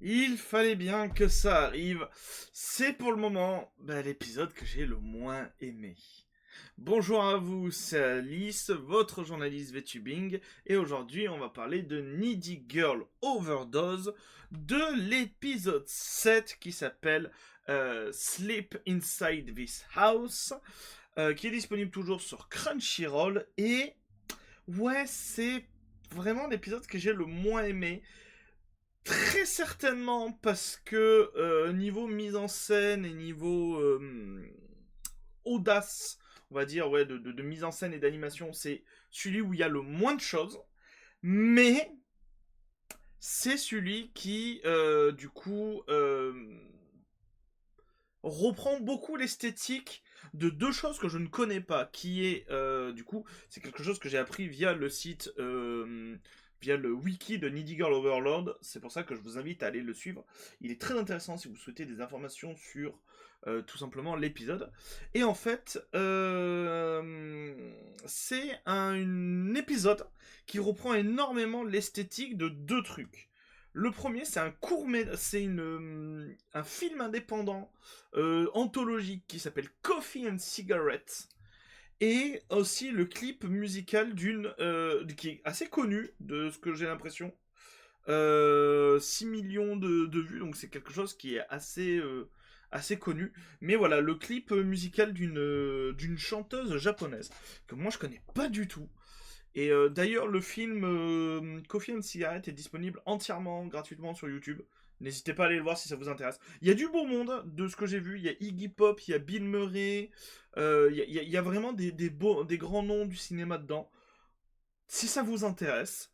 Il fallait bien que ça arrive. C'est pour le moment l'épisode que j'ai le moins aimé. Bonjour à vous, c'est Alice, votre journaliste VTubing, et aujourd'hui on va parler de Needy Girl Overdose, de l'épisode 7 qui s'appelle Sleep Inside This House, qui est disponible toujours sur Crunchyroll, et ouais, c'est vraiment l'épisode que j'ai le moins aimé. Très certainement parce que niveau mise en scène et niveau audace, on va dire, ouais, de mise en scène et d'animation, c'est celui où il y a le moins de choses. Mais c'est celui qui, du coup, reprend beaucoup l'esthétique de deux choses que je ne connais pas, qui est, du coup, c'est quelque chose que j'ai appris via le site, via le wiki de Needy Girl Overlord. C'est pour ça que je vous invite à aller le suivre. Il est très intéressant si vous souhaitez des informations sur tout simplement l'épisode. Et en fait, c'est un épisode qui reprend énormément l'esthétique de deux trucs. Le premier, c'est c'est un film indépendant anthologique qui s'appelle Coffee and Cigarettes, et aussi le clip musical qui est assez connu, de ce que j'ai l'impression. 6 millions de vues, donc c'est quelque chose qui est assez connu. Mais voilà, le clip musical d'une chanteuse japonaise, que moi je connais pas du tout. Et d'ailleurs, le film Coffee and Cigarette est disponible entièrement gratuitement sur YouTube. N'hésitez pas à aller le voir si ça vous intéresse. Il y a du beau monde de ce que j'ai vu. Il y a Iggy Pop, il y a Bill Murray. Il y a vraiment des grands noms du cinéma dedans. Si ça vous intéresse.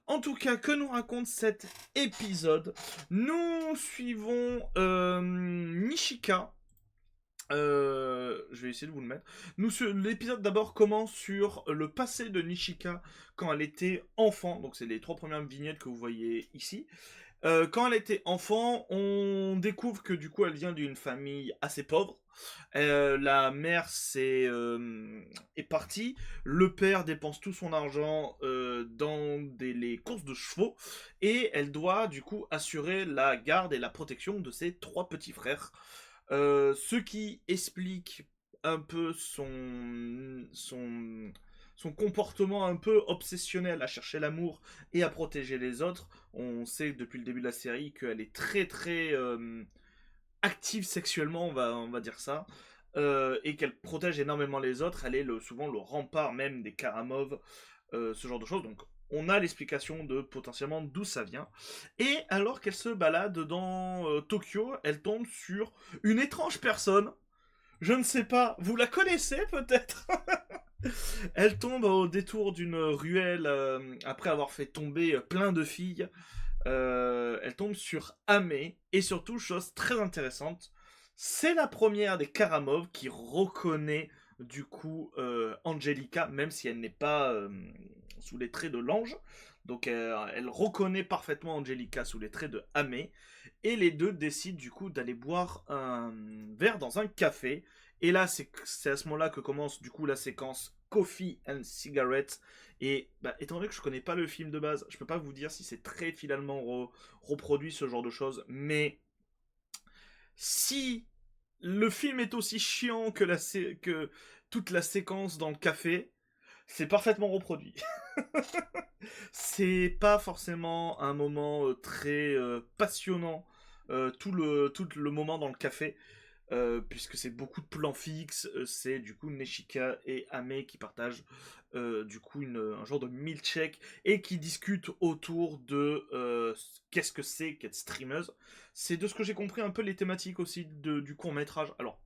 En tout cas, que nous raconte cet épisode? Nous suivons Nishika. Je vais essayer de vous le mettre. L'épisode d'abord commence sur le passé de Nishika quand elle était enfant. Donc c'est les trois premières vignettes que vous voyez ici. Quand elle était enfant, on découvre que du coup elle vient d'une famille assez pauvre. La mère est partie. Le père dépense tout son argent dans les courses de chevaux. Et elle doit du coup assurer la garde et la protection de ses trois petits frères. Ce qui explique un peu son comportement un peu obsessionnel à chercher l'amour et à protéger les autres. On sait depuis le début de la série qu'elle est très très active sexuellement, on va dire ça. Et qu'elle protège énormément les autres. Elle est souvent le rempart même des Karamov, ce genre de choses. Donc on a l'explication de potentiellement d'où ça vient. Et alors qu'elle se balade dans Tokyo, elle tombe sur une étrange personne. Je ne sais pas, vous la connaissez peut-être? Elle tombe au détour d'une ruelle après avoir fait tomber plein de filles. Elle tombe sur Amé, et surtout, chose très intéressante, c'est la première des Karamov qui reconnaît du coup Angelica, même si elle n'est pas sous les traits de l'ange. Donc elle reconnaît parfaitement Angelica sous les traits de Amé, et les deux décident du coup d'aller boire un verre dans un café. Et là, c'est à ce moment-là que commence du coup la séquence Coffee and Cigarettes. Et étant donné que je connais pas le film de base, je peux pas vous dire si c'est très finalement reproduit ce genre de choses. Mais si le film est aussi chiant que toute la séquence dans le café, c'est parfaitement reproduit. C'est pas forcément un moment très passionnant, tout le moment dans le café. Puisque c'est beaucoup de plans fixes. C'est du coup Neshika et Ame qui partagent du coup un genre de milkshake et qui discutent autour de qu'est-ce que c'est qu'être streameuse. C'est de ce que j'ai compris un peu les thématiques aussi du court métrage. Alors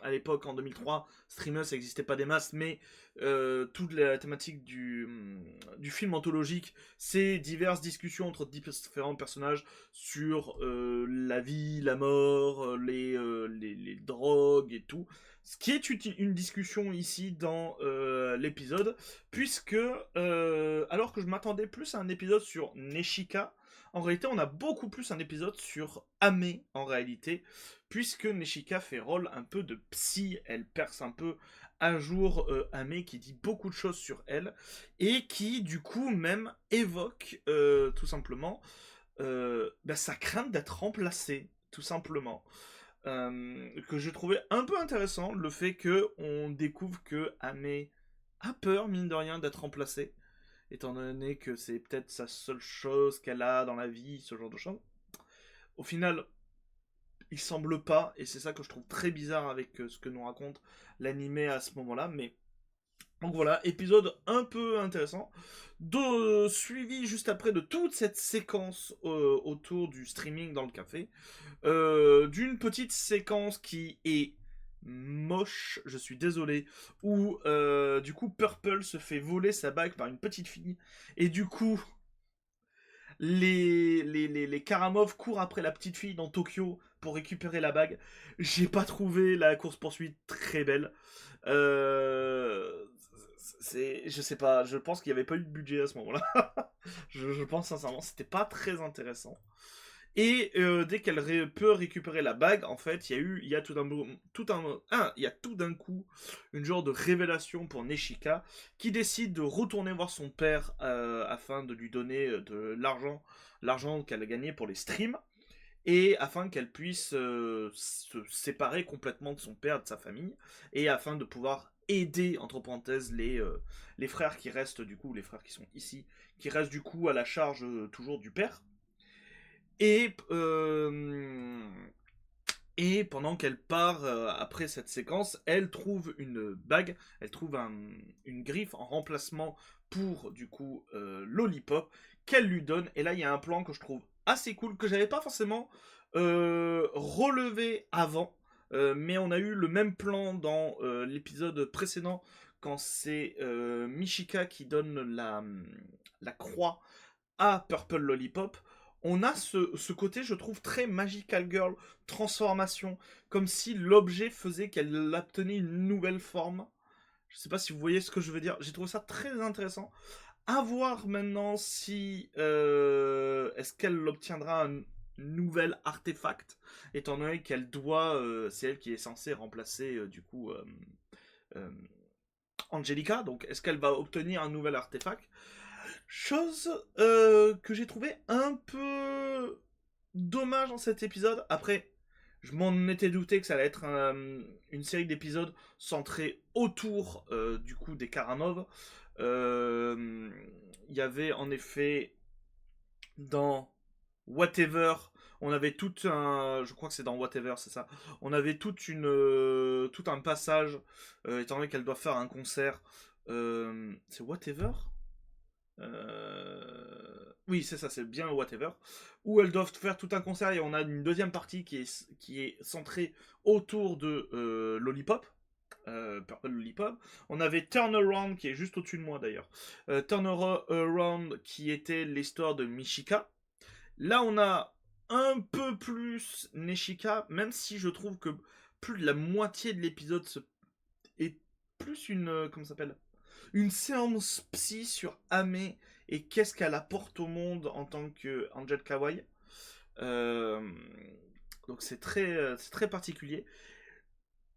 à l'époque, en 2003, streamer, ça n'existait pas des masses, mais toute la thématique du film anthologique, c'est diverses discussions entre différents personnages sur la vie, la mort, les drogues et tout. Ce qui est une discussion ici dans l'épisode, puisque alors que je m'attendais plus à un épisode sur Neshika, en réalité, on a beaucoup plus un épisode sur Ame en réalité, puisque Neshika fait rôle un peu de psy. Elle perce un peu à jour Ame, qui dit beaucoup de choses sur elle, et qui du coup même évoque tout simplement ça craint d'être remplacé, tout simplement. Que je trouvais un peu intéressant, le fait que on découvre que Ame a peur, mine de rien, d'être remplacée, étant donné que c'est peut-être sa seule chose qu'elle a dans la vie, ce genre de choses. Au final, il semble pas, et c'est ça que je trouve très bizarre avec ce que nous raconte l'animé à ce moment-là, mais donc voilà, épisode un peu intéressant, suivi juste après de toute cette séquence autour du streaming dans le café, d'une petite séquence qui est moche, je suis désolé, où du coup Purple se fait voler sa bague par une petite fille, et du coup les Karamov courent après la petite fille dans Tokyo pour récupérer la bague. J'ai pas trouvé la course-poursuite très belle. Euh, je sais pas, je pense qu'il n'y avait pas eu de budget à ce moment-là. Je pense sincèrement, c'était pas très intéressant. Et dès qu'elle peut récupérer la bague, en fait, il y a il y a tout d'un coup une genre de révélation pour Neshika qui décide de retourner voir son père afin de lui donner de l'argent qu'elle a gagné pour les streams et afin qu'elle puisse se séparer complètement de son père, de sa famille, et afin de pouvoir aider, entre parenthèses, les frères qui restent, du coup, les frères qui sont ici, qui restent du coup à la charge toujours du père. Et, et pendant qu'elle part après cette séquence, elle trouve une bague, elle trouve une griffe en remplacement pour du coup Lollipop qu'elle lui donne. Et là, il y a un plan que je trouve assez cool, que j'avais pas forcément relevé avant. Mais on a eu le même plan dans l'épisode précédent quand c'est Michika qui donne la croix à Purple Lollipop, on a ce côté, je trouve, très Magical Girl, transformation, comme si l'objet faisait qu'elle obtenait une nouvelle forme. Je sais pas si vous voyez ce que je veux dire. J'ai trouvé ça très intéressant. À voir maintenant si est-ce qu'elle obtiendra un nouvel artefact, étant donné qu'elle doit, c'est elle qui est censée remplacer du coup euh, Angelica. Donc est-ce qu'elle va obtenir un nouvel artefact? Chose que j'ai trouvé un peu dommage dans cet épisode. Après, je m'en étais douté que ça allait être une série d'épisodes centrés autour du coup des Karamov. Il y avait en effet dans Whatever, on avait tout un, je crois que c'est dans Whatever, c'est ça. On avait tout un passage, étant donné qu'elle doit faire un concert. C'est Whatever. Oui, c'est ça, c'est bien Whatever. Où elles doivent faire tout un concert et on a une deuxième partie qui est centrée autour de Lollipop. Purple Lollipop. On avait Turnaround qui est juste au-dessus de moi d'ailleurs. Turnaround qui était l'histoire de Michika. Là, on a un peu plus Neshika, même si je trouve que plus de la moitié de l'épisode est plus une. Comment ça s'appelle, une séance psy sur Ame et qu'est-ce qu'elle apporte au monde en tant que Angel Kawaii. Euh, donc c'est très particulier.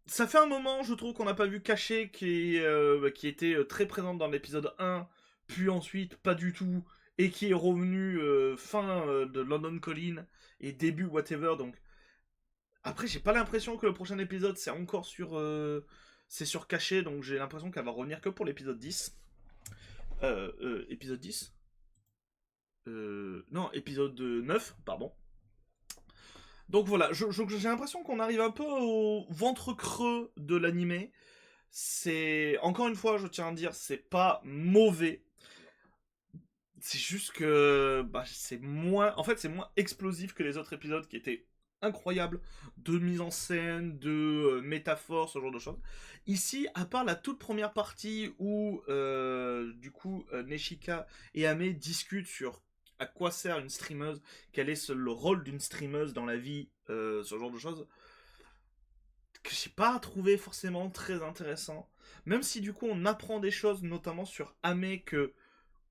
Ça fait un moment, je trouve, qu'on n'a pas vu Caché qui était très présente dans l'épisode 1, puis ensuite pas du tout, et qui est revenu fin de London Calling et début Whatever. Donc après, j'ai pas l'impression que le prochain épisode c'est encore c'est sur Caché, donc j'ai l'impression qu'elle va revenir que pour l'épisode 10. Épisode 10 Non, épisode 9, pardon. Donc voilà, j'ai l'impression qu'on arrive un peu au ventre creux de l'animé. C'est, encore une fois, je tiens à dire, c'est pas mauvais. C'est juste que c'est moins, en fait, c'est moins explosif que les autres épisodes qui étaient incroyables de mise en scène, de métaphores, ce genre de choses. Ici, à part la toute première partie où du coup Neshika et Ame discutent sur à quoi sert une streameuse, quel est le rôle d'une streameuse dans la vie, ce genre de choses, que j'ai pas trouvé forcément très intéressant. Même si du coup on apprend des choses, notamment sur Ame, que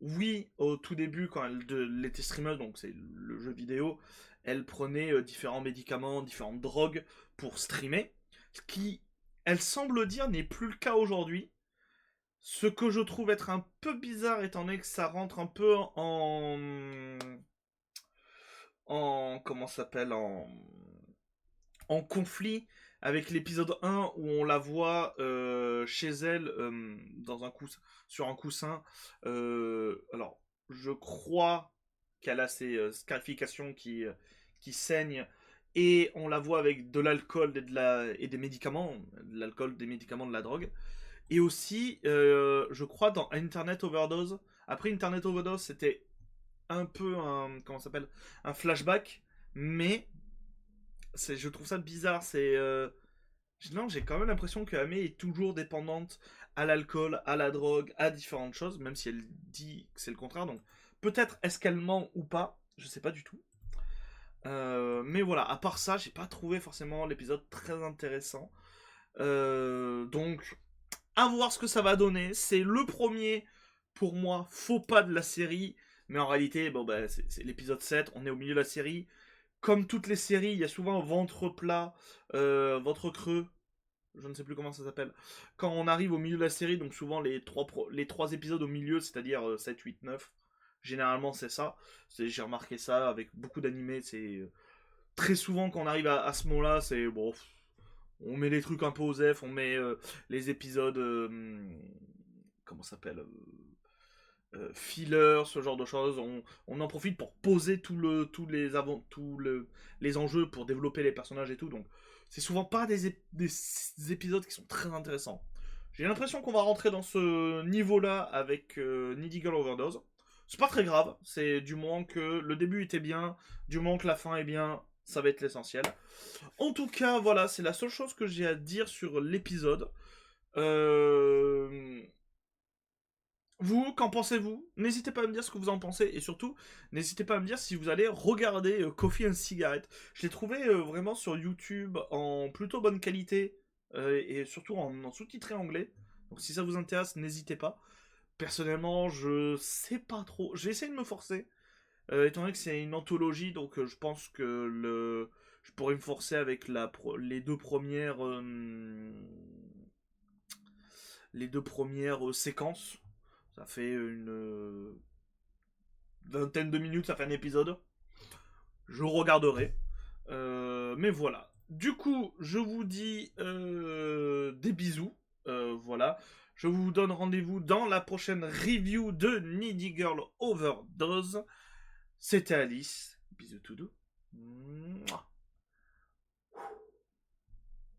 oui, au tout début, quand elle était streameuse, donc c'est le jeu vidéo, elle prenait différents médicaments, différentes drogues pour streamer. Ce qui, elle semble dire, n'est plus le cas aujourd'hui. Ce que je trouve être un peu bizarre, étant donné que ça rentre un peu comment ça s'appelle, en conflit avec l'épisode 1 où on la voit chez elle dans un coussin, sur un coussin. Alors, je crois qu'elle a ses scarifications qui saignent et on la voit avec de l'alcool et des médicaments, de l'alcool, des médicaments, de la drogue. Et aussi, je crois dans Internet Overdose. Après Internet Overdose, c'était un peu un comment ça s'appelle, un flashback, mais je trouve ça bizarre. Non, j'ai quand même l'impression que Ame est toujours dépendante à l'alcool, à la drogue, à différentes choses, même si elle dit que c'est le contraire. Donc peut-être est-ce qu'elle ment ou pas, je sais pas du tout. Mais voilà, à part ça, j'ai pas trouvé forcément l'épisode très intéressant. Donc, à voir ce que ça va donner. C'est le premier, pour moi, faux pas de la série. Mais en réalité, bon, bah, c'est l'épisode 7, on est au milieu de la série. Comme toutes les séries, il y a souvent un ventre plat, ventre creux, je ne sais plus comment ça s'appelle. Quand on arrive au milieu de la série, donc souvent les trois épisodes au milieu, c'est-à-dire 7, 8, 9, généralement c'est ça. J'ai remarqué ça avec beaucoup d'animés, c'est très souvent quand on arrive à ce moment-là, c'est bon, on met les trucs un peu aux F, on met les épisodes, comment ça s'appelle, filler, ce genre de choses. On en profite pour poser les enjeux pour développer les personnages et tout. Donc, c'est souvent pas des épisodes qui sont très intéressants. J'ai l'impression qu'on va rentrer dans ce niveau-là avec Needy Girl Overdose. C'est pas très grave, c'est du moment que le début était bien, du moment que la fin est bien, ça va être l'essentiel. En tout cas, voilà, c'est la seule chose que j'ai à dire sur l'épisode. Euh, Vous, qu'en pensez-vous? N'hésitez pas à me dire ce que vous en pensez et surtout, n'hésitez pas à me dire si vous allez regarder Coffee and Cigarette. Je l'ai trouvé vraiment sur YouTube en plutôt bonne qualité et surtout en sous-titré anglais. Donc si ça vous intéresse, n'hésitez pas. Personnellement, je sais pas trop. J'ai essayé de me forcer, étant donné que c'est une anthologie, donc je pense que je pourrais me forcer avec les deux premières, séquences. Ça fait une vingtaine de minutes, ça fait un épisode. Je regarderai. Mais voilà. Du coup, je vous dis des bisous. Voilà. Je vous donne rendez-vous dans la prochaine review de Needy Girl Overdose. C'était Alice. Bisous tout doux. Mouah.